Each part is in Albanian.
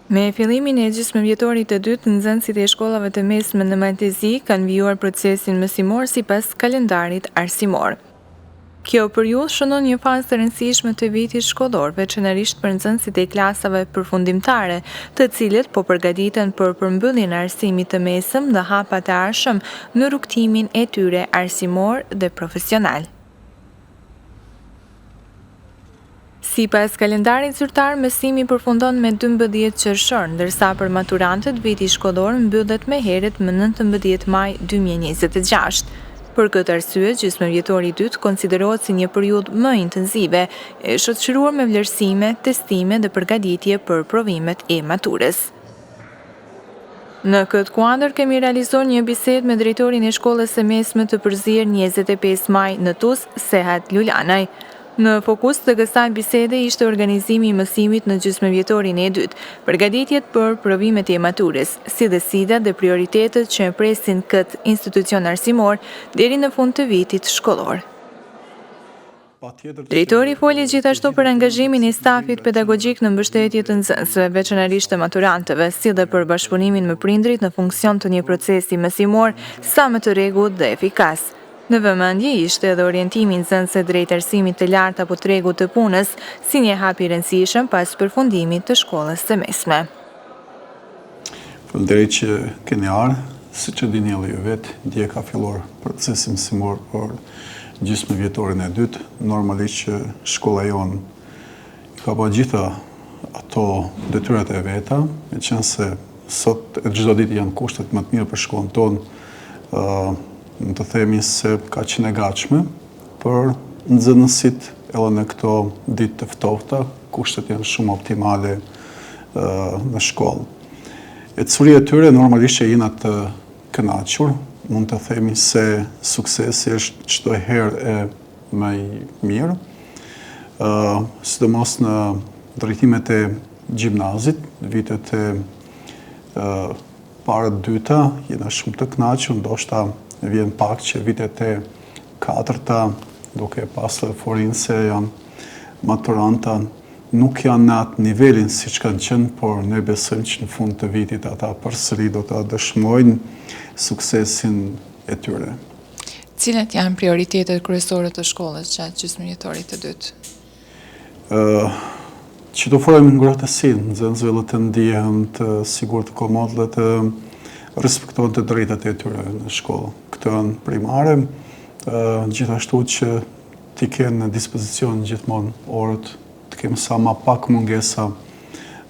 Me fillimin e gjysmëvjetorit të dytë, nxënësit e shkollave të mesme në Maltezi kanë vijuar procesin mësimor sipas kalendarit arsimor. Kjo periudhë shënon një fazë të rëndësishme të vitit shkollor, veçanërisht për nxënësit e klasave përfundimtare, të cilët po përgatiten për përmbylljen e arsimit të mesëm dhe hapat e ardhshëm në rrugtimin e tyre arsimor dhe profesional. Sipas kalendarit zyrtar, mësimi përfundon me 12 qershor, ndërsa për maturantët viti shkollor mbyllet me heret më 19 maj 2026. Për këtë arsye, gjysmëvjetori i dytë konsiderohet si një periudhë më intensive, e shoqëruar me vlerësime, testime dhe përgatitje për provimet e maturës. Në këtë kuadër kemi realizuar një bisedë me drejtorin e shkollës së mesme të Përzier 25 maj në Tuz, Sehat Luljanaj. Në fokus të kësaj bisede ishte organizimi i mësimit në gjysmëvjetorin e dytë, përgatitjet për provimet e maturës, si dhe sfidat dhe prioritetet që presin këtë institucion arsimor deri në fund të vitit shkollor. Drejtori foli gjithashtu për angazhimin e stafit pedagogjik në mbështetje të nxënësve, veçanërisht të maturantëve, si dhe për bashkëpunimin me prindrit në funksion të një procesi mësimor sa më të rregullt dhe efikas. Në vëmendje ishte edhe orientimi nxënësve drejt arsimit të lartë apo tregut të punës, si një hap i rëndësishëm pas përfundimit të shkollës së mesme. Faleminderit që keni ardhur, siç e dini edhe ju vetë, dje ka filluar procesi mësimor për gjysmëvjetorin e dytë. Normalisht që shkolla jon ka pa gjitha ato detyrat e veta, meqense sot e çdo ditë janë kushtet më të mira për shkollën tonë. Në të themi se ka qenë e gatshme për nxënësit edhe në këto ditë të ftohta, kushtet janë shumë optimale në shkollë. Ecësia e tyre normalisht që jena të kënaqur, mund të themi se suksesi është çdo herë e më i mirë, sidomos në drejtimet e gjimnazit, vitet e para të dyta, jena shumë të kënaqur, ndoshta vjen pak që vitet e katërta, duke pas euforinë se janë maturanta, nuk janë në atë nivelin si që kanë qenë, por ne besojmë që në fund të vitit ata përsëri do të dëshmojnë suksesin e tyre. Cilat janë prioritetet kryesore të shkollës gjatë gjysmëvjetorit të dytë? Që të ofrojmë ngrohtësinë, nxënësve të ndihen të sigurt, të komod dhe të respektojnë të drejtat e tyre në shkollë. Këto janë primare, gjithashtu që t'i kenë në dispozicion gjithmonë orët, të kemë sa ma pak mungesa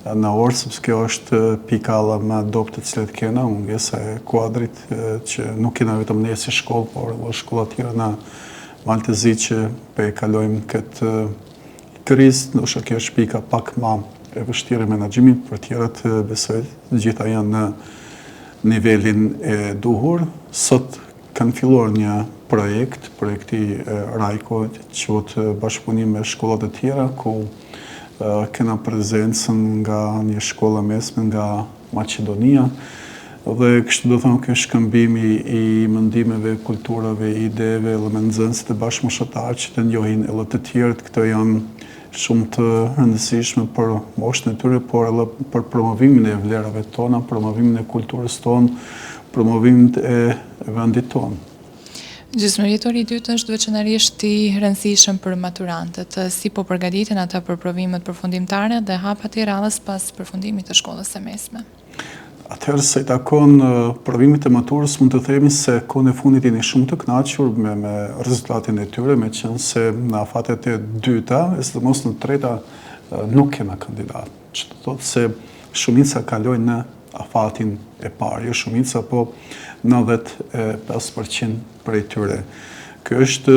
në orë, sepse kjo është pikalla më dobët të cilat kena, mungesa e kuadrit, që nuk kena vetëm ne si shkollë, por edhe shkolla tjera në Maltezi që pe kalojmë këtë krizë, ndoshta kjo është pika pak më e vështirë menaxhimit, për tjerat besoj gjitha janë në nivelin e duhur. Sot kanë filluar një projekti Rajko, që quhet bashkëpunim me shkollat e tjera, ku kena prezencën nga një shkolla mesme nga Maqedonia, dhe kështu do thënë kjo shkëmbimi i mendimeve, kulturave, ideve, edhe me nxënësit e bashkëmoshatarë që të njohin edhe të tjerët. Këto janë shumë të rëndësishme për moshën e tyre, por edhe për promovimin e vlerave tona, promovimin e kulturës tonë, promovimin e vendit tonë. Gjysmëvjetori i dytë është veçanërisht i rëndësishëm për maturantët, si po përgatiten ata për provimet përfundimtare dhe hapat e radhës pas përfundimit të shkollës së mesme. Atëherë se i takon provimit të maturës, mund të themi se kohën e fundit jeni shumë të kënaqur me rezultatin e tyre, meqense në afatet e dyta, e sidomos në treta, nuk kena kandidat. Që të thotë se shumica kalojnë në afatin e parë, jo shumica, po 95% prej tyre. Kjo është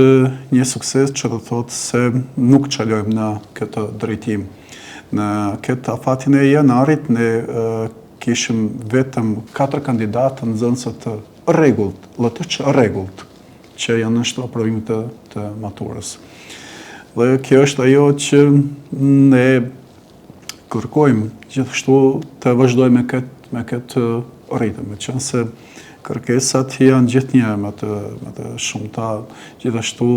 një sukses që të thotë se nuk qalojmë në këtë drejtim. Në këtë afatin e janarit, ne kishim vetëm 4 kandidatë nxënëse të rregullt, rregullt, që janë nështruar provimit të maturës. Dhe kjo është ajo që ne kërkojmë gjithashtu të vazhdojmë me këtë ritëm, meqense kërkesat janë gjithnjë me të shumta, gjithashtu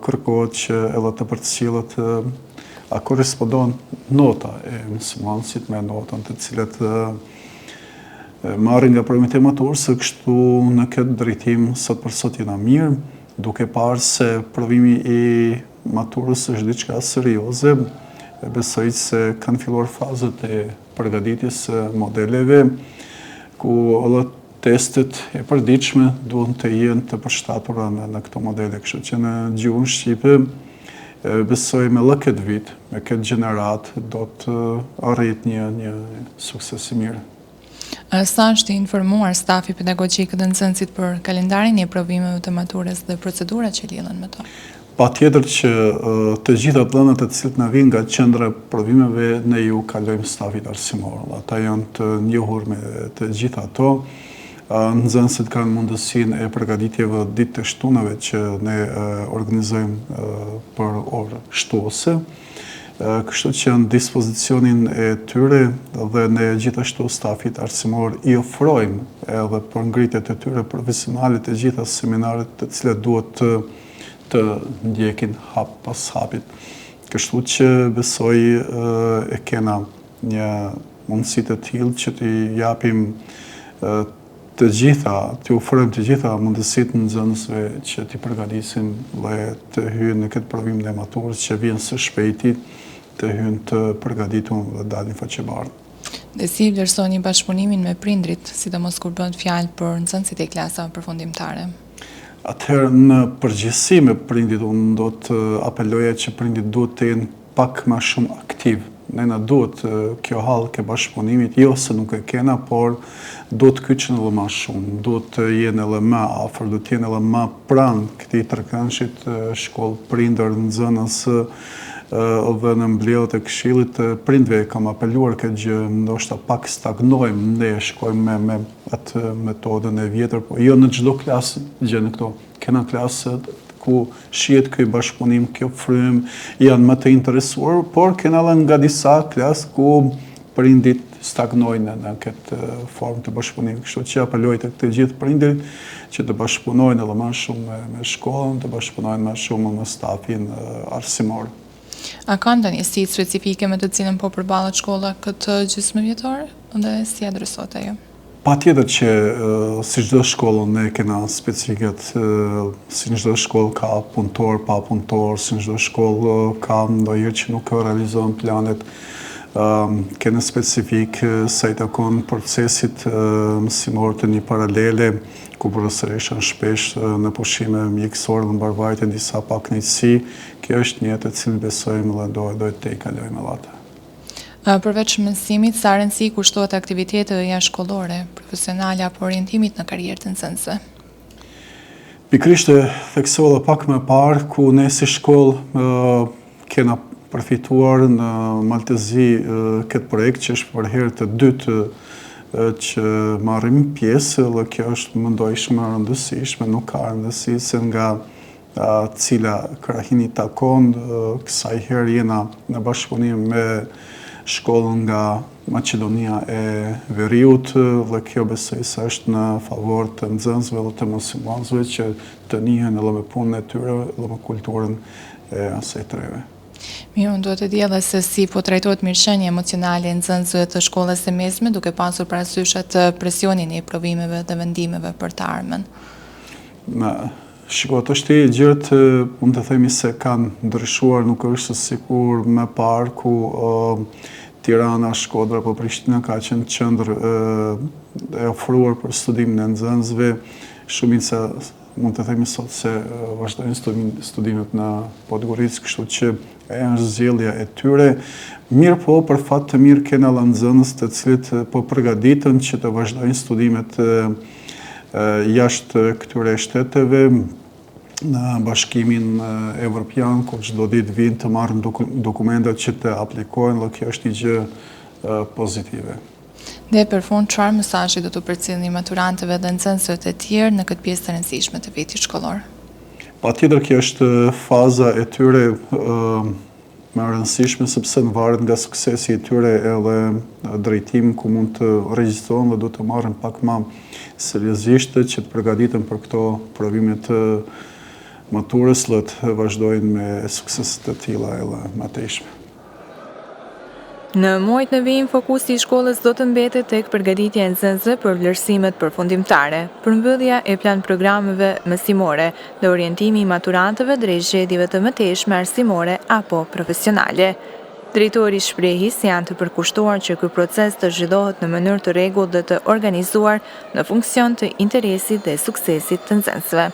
kërkohet që edhe të përcjellet a korrespondon nota e mësuesit me notën të cilat marrin nga provimet e maturës, kështu në këtë drejtim sot për sot jena mirë, duke parë se provimi i maturës është diçka serioze. Besoj se kanë filluar fazët e përgatitjes së modeleve, ku edhe testet e përditshme duhen të jenë të përshtatura në këto modele. Kështu që në gjuhën shqipe besoj me këtë vit, me këtë gjenerat, do të arrit një sukses i mirë. Sa është i informuar stafi pedagogjik dhe nxënësit për kalendarin e provimeve të maturës dhe procedurat që lidhen me to? Patjetër që të gjitha dhënat të cilët na vijnë nga qendra e provimeve ne ju kalojmë stafit arsimor. Ata janë të njohur me të gjitha ato. Nxënësit kanë mundësinë e përgatitjeve ditë të shtunave që ne organizojmë për orë shtuese. Kështu që në dispozicionin e tyre dhe ne gjithashtu stafit arsimor i ofrojmë edhe për ngritjet e tyre profesionale të gjitha seminaret të cilat duhet të ndjekin hap pas hapit. Kështu që besoj e kena një mundësi të tillë që t'i japim të ofrojmë të gjitha mundësitë nxënësve që t'i përgatisin dhe të hyjnë në këtë provim e maturës që vjen së shpejti, të hyjnë të përgatitur dhe dalin faqebardhë. Dhe si vlerësoni bashkëpunimin me prindrit, sidomos kur bëhet fjalë për nxënësit e klasave përfundimtare? Atëherë në përgjithësi me prindit unë do të apeloja që prindit duhet të jenë pak më shumë aktiv. Ne na duhet kjo hall ke bashkëpunimit, jo se nuk e kena, por duhet të kyçen edhe më shumë, duhet të jenë edhe më afër, duhet të jenë edhe më pranë këtij tërkëndshit shkollë prindër nxënës dhe në mbledhjet e këshillit të prindve kam apeluar këtë gjë, ndoshta pak stagnojmë, ne shkojmë me atë metodën e vjetër, po jo në çdo klasë gjë në këto. Kena klasë ku shihet ky bashkëpunim, kjo frym, janë më të interesuar, por kena edhe nga disa klasë ku prindit stagnojnë në këtë formë të bashkëpunimit. Kështu që apeloj të këtë gjithë prindrit që të bashkëpunojnë edhe më shumë me shkollën, të bashkëpunojnë më shumë me stafin arsimor. A ka ndonjë si specifike me të cilën po përballet shkolla këtë gjysmëvjetore dhe si adresohet ajo? Patjetër që si çdo shkollë ne kena specifikat, si çdo shkollë ka punëtor, pa punëtor, si çdo shkollë ka ndonjëherë që nuk realizohen planet. Kena specifik sa i takon procesit mësimor të një paralele, ku përësërisht janë shpesh në pushime mjekësore dhe mbarvajtje disa pakënaqësi. Kjo është një të cilën besojmë dhe do të kalojmë edhe atë. Përveç mësimit, sa rëndësi kushtohet aktiviteteve jashtëshkollore, profesionale apo orientimit në karrierë të nxënësve? Pikërisht e theksova pak më parë ku ne si shkollë kena përfituar në Maltezi këtë projekt që është për herë të dytë që marrim pjesë dhe kjo është mendojshme rëndësishme, nuk ka rëndësi se nga cila krahini takon, kësaj herë jena në bashkëpunim me shkollën nga Maqedonia e Veriut dhe kjo besoj se është në favor të nxënësve dhe të mësuesve që të njihen edhe me punën e tyre dhe me kulturën e asaj të reve. Mirë, unë duhet të di edhe se si po trajtohet mirëqenia emocionale e nxënësve të shkollës së mesme, duke pasur parasysh atë presionin e provimeve dhe vendimeve për të ardhmen. Shiko, të shti gjërat mund të themi se kanë ndryshuar, nuk është sikur më parë ku Tirana, Shkodra apo Prishtina ka qenë qendër e ofruar për studimin e nxënësve. Shumica mund të themi sot se vazhdojnë studimet në Podgoricë, kështu që është zgjedhja e tyre. Mirë po, për fat të mirë kena edhe nxënës të cilët po përgatiten që të vazhdojnë studimet jashtë këtyre shteteve në Bashkimin Evropian, ku çdo ditë vinë të marrin dokumentat që të aplikojnë dhe kjo është një gjë pozitive. Dhe për fund, çfarë mesazhi do të përcjellni maturantëve dhe nxënësve të tjerë në këtë pjesë të rëndësishme të vitit shkollor? Patjetër kjo është faza e tyre më rëndësishme sepse varet nga suksesi i tyre edhe drejtimi ku mund të regjistrohen dhe do të marrin pak më seriozisht që të përgatiten për këto provime të maturës dhe të vazhdojnë me sukses të tilla edhe më të ishme. Në muajt në vijim, fokusi i shkollës do të mbetet tek përgatitja e nxënësve për vlerësimet përfundimtare, përmbydhja e plan programeve mësimore dhe orientimi i maturantëve drejt zgjedhjeve të mëtejshme arsimore apo profesionale. Drejtori shprehi se janë të përkushtuar që ky proces të zhvillohet në mënyrë të rregullt dhe të organizuar në funksion të interesit dhe suksesit të nxënësve.